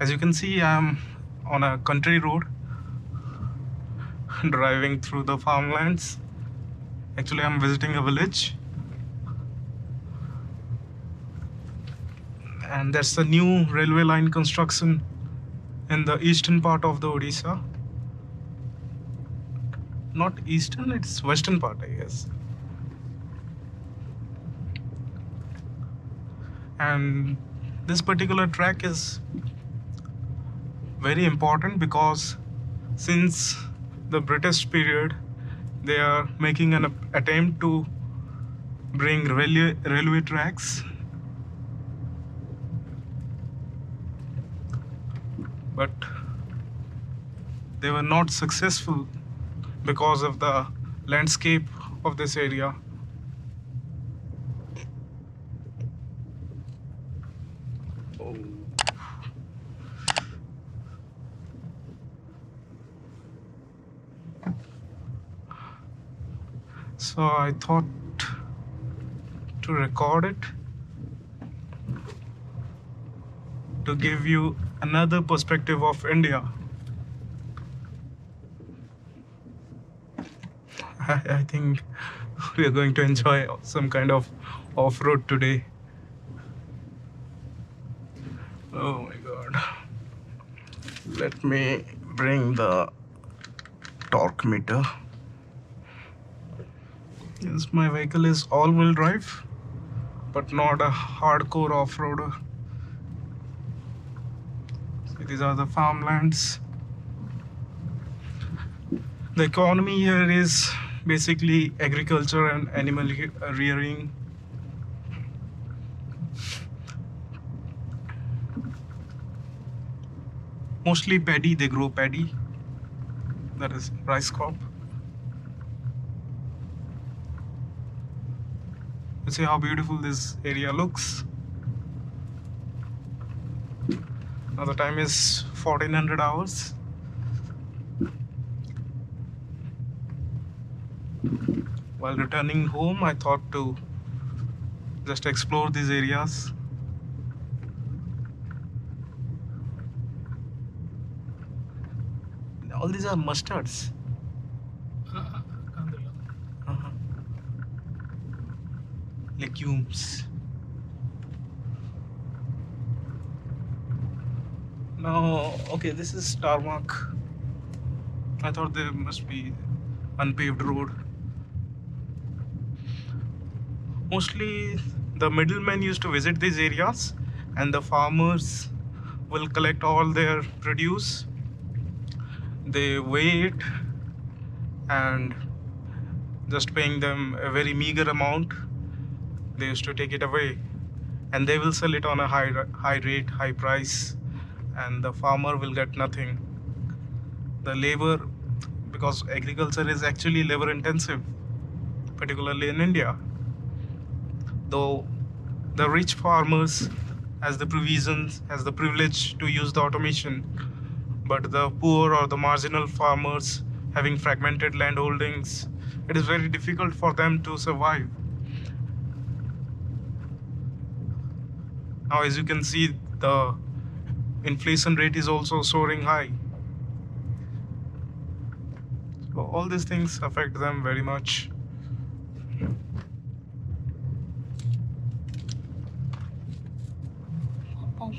As you can see, I'm on a country road driving through the farmlands. Actually, I'm visiting a village, and that's the new railway line construction in the eastern part of the Odisha. Not eastern, it's western part, I guess. And this particular track is very important because since the British period, they are making an attempt to bring railway tracks, but they were not successful because of the landscape of this area. So I thought to record it to give you another perspective of India. I think we are going to enjoy some kind of off-road today. Oh my god. Let me bring the torque meter. Yes, my vehicle is all-wheel drive, but not a hardcore off-roader. See, these are the farmlands. The economy here is basically agriculture and animal rearing. Mostly paddy, they grow paddy. That is rice crop. You see how beautiful this area looks. Now the time is 1400 hours. While returning home, I thought to just explore these areas. All these are mustards. Legumes. Now, okay, this is tarmac. I thought there must be unpaved road. Mostly the middlemen used to visit these areas, and the farmers will collect all their produce. They weigh it, and just paying them a very meager amount, they used to take it away, and they will sell it on a high rate, high price, and the farmer will get nothing. The labor, because agriculture is actually labor intensive, particularly in India, though the rich farmers has the provisions, has the privilege to use the automation, but the poor or the marginal farmers having fragmented land holdings, it is very difficult for them to survive. Now, as you can see, the inflation rate is also soaring high. So all these things affect them very much.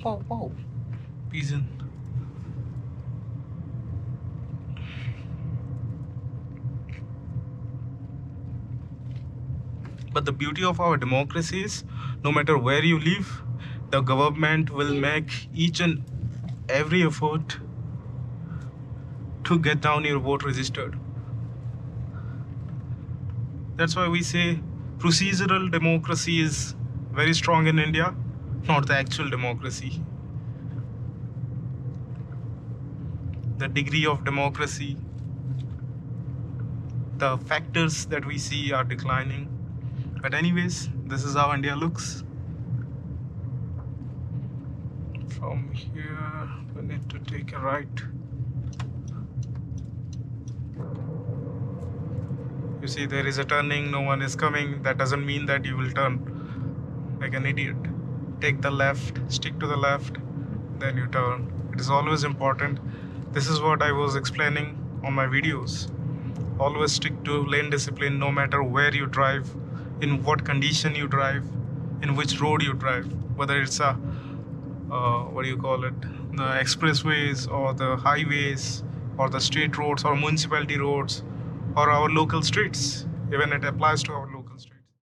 Wow. Pigeon. But the beauty of our democracy is, no matter where you live, the government will make each and every effort to get down your vote registered. That's why we say procedural democracy is very strong in India, not the actual democracy. The degree of democracy, the factors that we see are declining. But anyways, this is how India looks. From here, we need to take a right. You see, there is a turning, no one is coming. That doesn't mean that you will turn like an idiot. Take the left, stick to the left, then you turn. It is always important. This is what I was explaining on my videos. Always stick to lane discipline no matter where you drive, in what condition you drive, in which road you drive, whether it's a what do you call it, the expressways or the highways or the state roads or municipality roads or our local streets. Even it applies to our